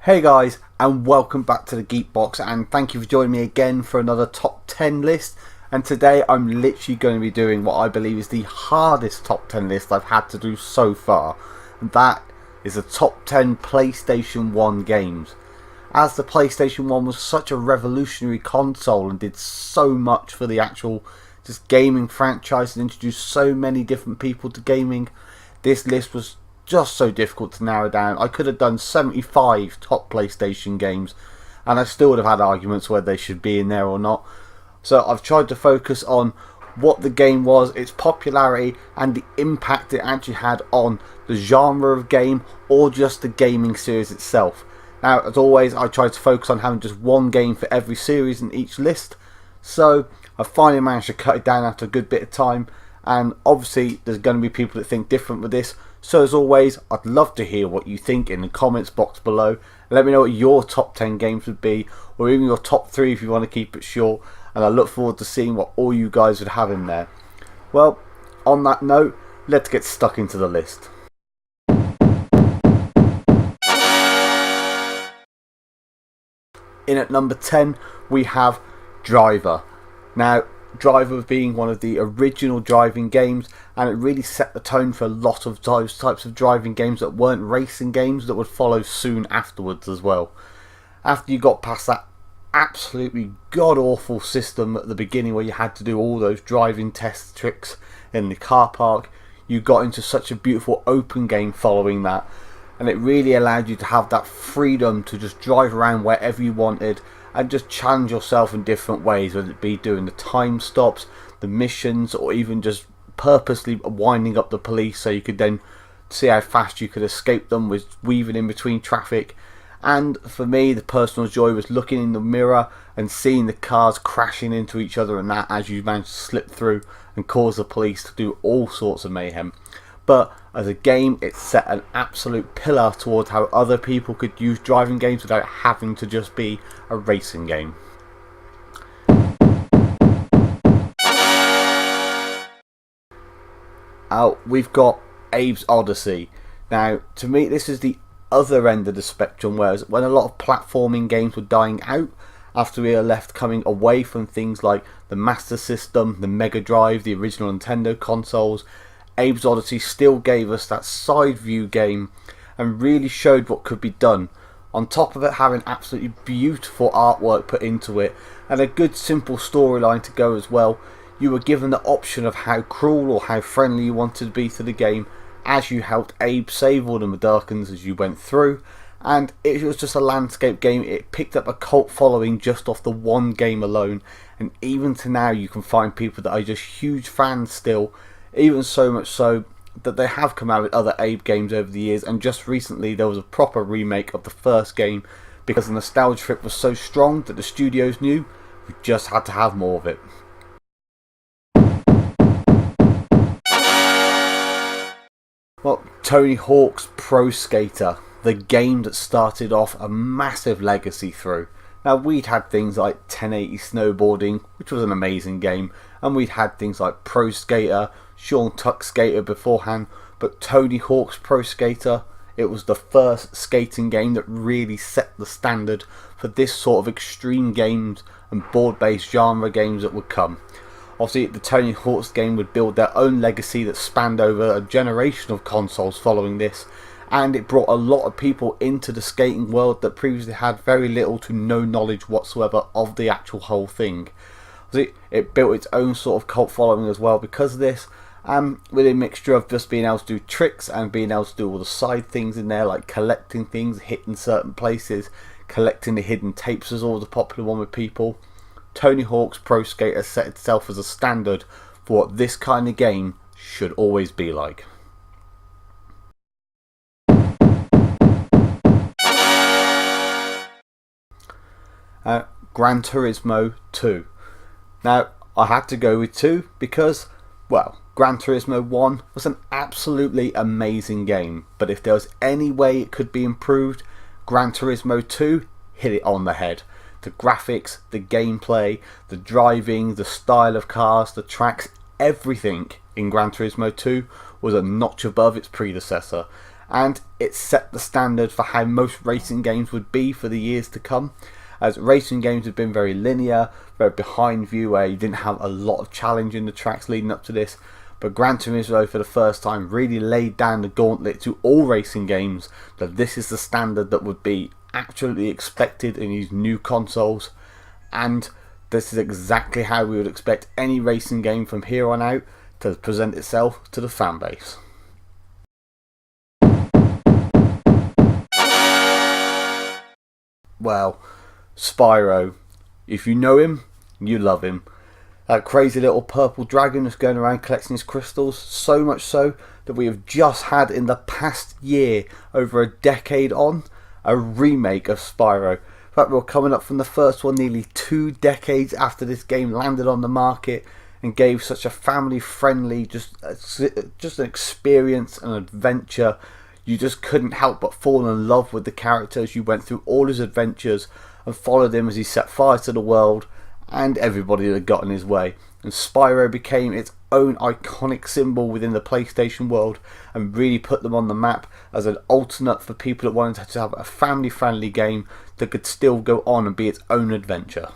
Hey guys, and welcome back to the Geekbox, and thank you for joining me again for another top 10 list. And today I'm literally going to be doing what I believe is the hardest top 10 list I've had to do so far, and that is the top 10 PlayStation 1 games. As the PlayStation 1 was such a revolutionary console and did so much for the actual just gaming franchise and introduced so many different people to gaming, this list was just so difficult to narrow down. I could have done 75 top PlayStation games and I still would have had arguments whether they should be in there or not. So I've tried to focus on what the game was, its popularity and the impact it actually had on the genre of game or just the gaming series itself. Now, as always, I try to focus on having just one game for every series in each list, so I finally managed to cut it down after a good bit of time, and obviously there's going to be people that think different with this. So as always, I'd love to hear what you think in the comments box below. Let me know what your top 10 games would be, or even your top 3 if you want to keep it short, and I look forward to seeing what all you guys would have in there. Well, on that note, let's get stuck into the list. In at number 10 we have Driver. Now, Driver being one of the original driving games, and it really set the tone for a lot of those types of driving games that weren't racing games that would follow soon afterwards as well. After you got past that absolutely god-awful system at the beginning where you had to do all those driving test tricks in the car park, you got into such a beautiful open game following that, and it really allowed you to have that freedom to just drive around wherever you wanted and just challenge yourself in different ways, whether it be doing the time stops, the missions, or even just purposely winding up the police so you could then see how fast you could escape them with weaving in between traffic. And for me, the personal joy was looking in the mirror and seeing the cars crashing into each other and that as you managed to slip through and cause the police to do all sorts of mayhem. But as a game, it set an absolute pillar towards how other people could use driving games without having to just be a racing game. We've got Abe's Oddysee. Now, to me, this is the other end of the spectrum, whereas when a lot of platforming games were dying out after we were left coming away from things like the Master System, the Mega Drive, the original Nintendo consoles, Abe's Oddysee still gave us that side view game and really showed what could be done. On top of it having absolutely beautiful artwork put into it and a good simple storyline to go as well, you were given the option of how cruel or how friendly you wanted to be to the game as you helped Abe save all the Mudokons as you went through. And it was just a landscape game. It picked up a cult following just off the one game alone, and even to now you can find people that are just huge fans still. Even so much so that they have come out with other Abe games over the years, and just recently there was a proper remake of the first game because the nostalgia trip was so strong that the studios knew we just had to have more of it. Well, Tony Hawk's Pro Skater, the game that started off a massive legacy through. Now, we'd had things like 1080 Snowboarding, which was an amazing game, and we'd had things like Pro Skater, Sean Tuck Skater beforehand, but Tony Hawk's Pro Skater, it was the first skating game that really set the standard for this sort of extreme games and board-based genre games that would come. Obviously, the Tony Hawk's game would build their own legacy that spanned over a generation of consoles following this, and it brought a lot of people into the skating world that previously had very little to no knowledge whatsoever of the actual whole thing. It built its own sort of cult following as well because of this, with a mixture of just being able to do tricks and being able to do all the side things in there, like collecting things, hitting certain places, collecting the hidden tapes was always a popular one with people. Tony Hawk's Pro Skater set itself as a standard for what this kind of game should always be like. Gran Turismo 2. Now, I had to go with 2 because, well, Gran Turismo 1 was an absolutely amazing game, but if there was any way it could be improved, Gran Turismo 2 hit it on the head. The graphics, the gameplay, the driving, the style of cars, the tracks, everything in Gran Turismo 2 was a notch above its predecessor, and it set the standard for how most racing games would be for the years to come, as racing games have been very linear, very behind view, where you didn't have a lot of challenge in the tracks leading up to this. But Gran Turismo for the first time really laid down the gauntlet to all racing games that this is the standard that would be absolutely expected in these new consoles, and this is exactly how we would expect any racing game from here on out to present itself to the fan base. Well, Spyro, if you know him, you love him. That crazy little purple dragon that's going around collecting his crystals, so much so that we have just had in the past year, over a decade on, a remake of Spyro. In fact, we're coming up from the first one nearly 2 decades after this game landed on the market and gave such a family-friendly, just an experience, an adventure. You just couldn't help but fall in love with the characters. You went through all his adventures and followed him as he set fire to the world and everybody that got in his way. And Spyro became its own iconic symbol within the PlayStation world and really put them on the map as an alternate for people that wanted to have a family-friendly game that could still go on and be its own adventure.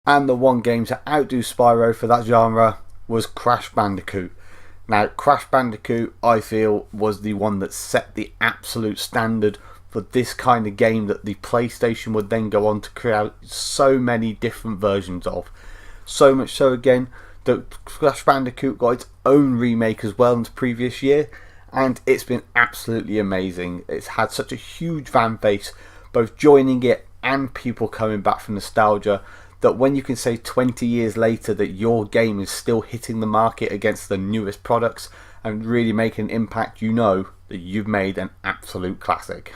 And the one game to outdo Spyro for that genre was Crash Bandicoot. Now, Crash Bandicoot, I feel, was the one that set the absolute standard for this kind of game that the PlayStation would then go on to create so many different versions of. So much so, again, that Crash Bandicoot got its own remake as well in the previous year, and it's been absolutely amazing. It's had such a huge fan base, both joining it and people coming back from nostalgia, that when you can say 20 years later that your game is still hitting the market against the newest products and really making an impact, you know that you've made an absolute classic.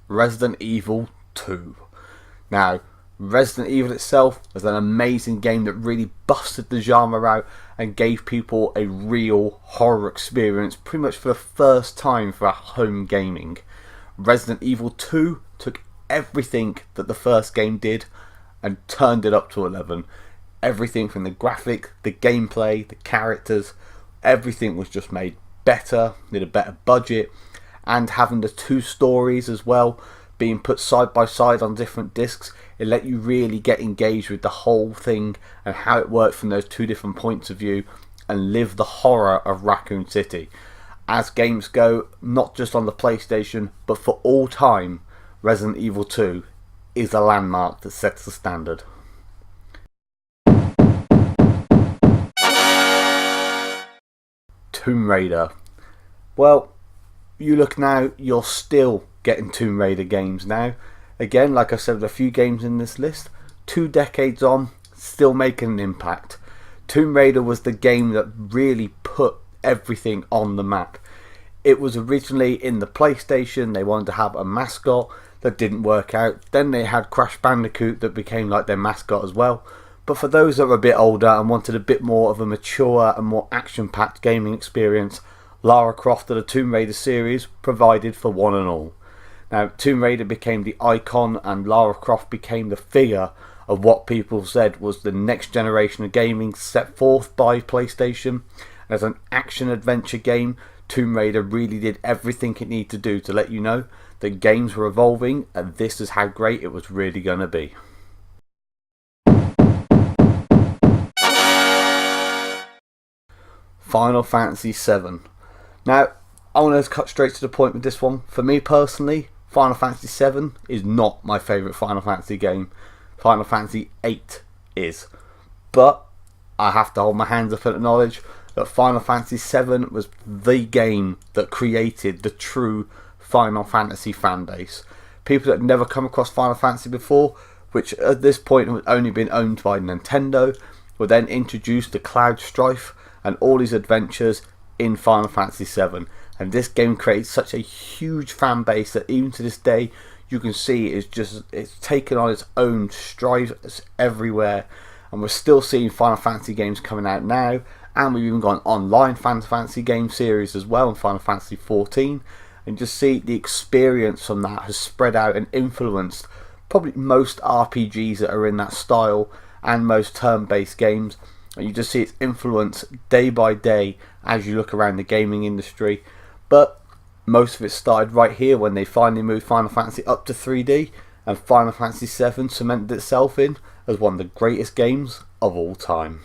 Resident Evil 2. Now, Resident Evil itself was an amazing game that really busted the genre out and gave people a real horror experience pretty much for the first time for home gaming. Resident Evil 2 took everything that the first game did and turned it up to 11. Everything from the graphic, the gameplay, the characters, everything was just made better, with a better budget, and having the 2 stories as well being put side by side on different discs, it let you really get engaged with the whole thing and how it worked from those 2 different points of view and live the horror of Raccoon City. As games go, not just on the PlayStation, but for all time, Resident Evil 2 is a landmark that sets the standard. Tomb Raider. Well, you look now, you're still getting Tomb Raider games now. Again, like I said, with a few games in this list, 2 decades on, still making an impact. Tomb Raider was the game that really put everything on the map. It was originally in the PlayStation, they wanted to have a mascot that didn't work out. Then they had Crash Bandicoot that became like their mascot as well. But for those that were a bit older and wanted a bit more of a mature and more action-packed gaming experience, Lara Croft of the Tomb Raider series provided for one and all. Now, Tomb Raider became the icon and Lara Croft became the figure of what people said was the next generation of gaming set forth by PlayStation. As an action-adventure game, Tomb Raider really did everything it needed to do to let you know that games were evolving and this is how great it was really going to be. Final Fantasy VII. Now, I want to cut straight to the point with this one. For me personally, Final Fantasy VII is not my favourite Final Fantasy game. Final Fantasy VIII is. But I have to hold my hands up and acknowledge that Final Fantasy VII was the game that created the true Final Fantasy fan base. People that had never come across Final Fantasy before, which at this point had only been owned by Nintendo, were then introduced to Cloud Strife and all his adventures in Final Fantasy VII. And this game created such a huge fan base that even to this day you can see it's taken on its own strides everywhere, and we're still seeing Final Fantasy games coming out now and we've even got an online Final Fantasy game series as well in Final Fantasy 14, and just see the experience from that has spread out and influenced probably most RPGs that are in that style and most turn-based games, and you just see its influence day by day as you look around the gaming industry. But most of it started right here when they finally moved Final Fantasy up to 3D, and Final Fantasy VII cemented itself in as one of the greatest games of all time.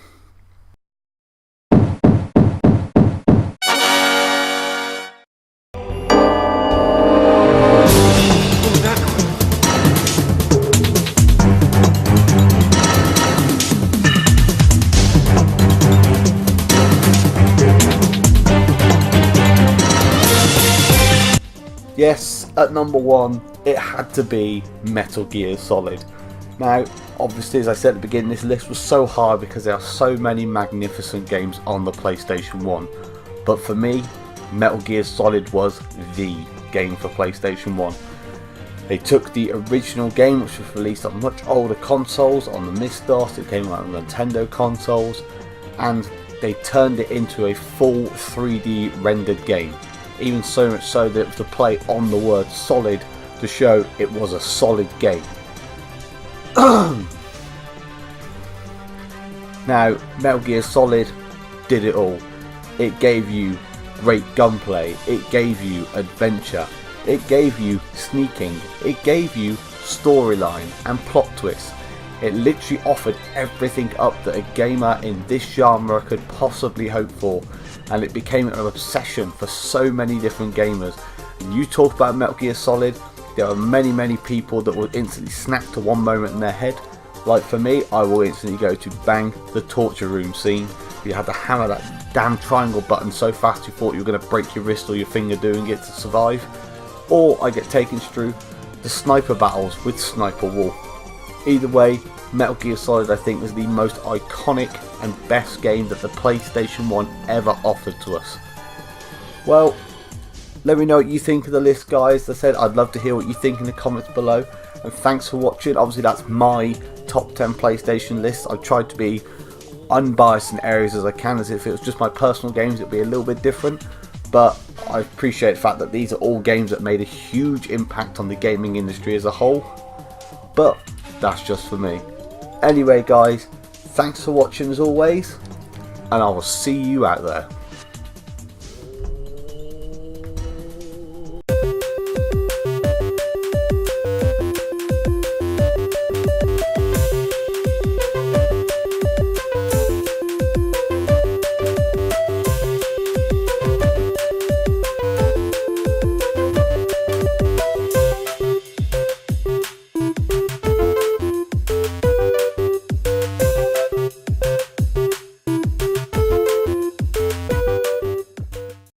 Yes, at number 1, it had to be Metal Gear Solid. Now, obviously, as I said at the beginning, this list was so hard because there are so many magnificent games on the PlayStation 1. But for me, Metal Gear Solid was the game for PlayStation 1. They took the original game, which was released on much older consoles, on the MS-DOS, it came out on Nintendo consoles, and they turned it into a full 3D rendered game. Even so much so that it was to play on the word solid to show it was a solid game. Now, Metal Gear Solid did it all. It gave you great gunplay, it gave you adventure, it gave you sneaking, it gave you storyline and plot twists. It literally offered everything up that a gamer in this genre could possibly hope for, and it became an obsession for so many different gamers. And you talk about Metal Gear Solid, there are many people that will instantly snap to one moment in their head. Like for me, I will instantly go to bang, the torture room scene. You had to hammer that damn triangle button so fast you thought you were going to break your wrist or your finger doing it to survive. Or I get taken through the sniper battles with Sniper Wolf. Either way, Metal Gear Solid I think was the most iconic and best game that the PlayStation 1 ever offered to us. Well, let me know what you think of the list, guys. As I said, I'd love to hear what you think in the comments below. And thanks for watching. Obviously that's my top 10 PlayStation list. I've tried to be unbiased in areas as I can, as if it was just my personal games it'd be a little bit different. But I appreciate the fact that these are all games that made a huge impact on the gaming industry as a whole. But that's just for me. Anyway guys, thanks for watching as always, and I will see you out there.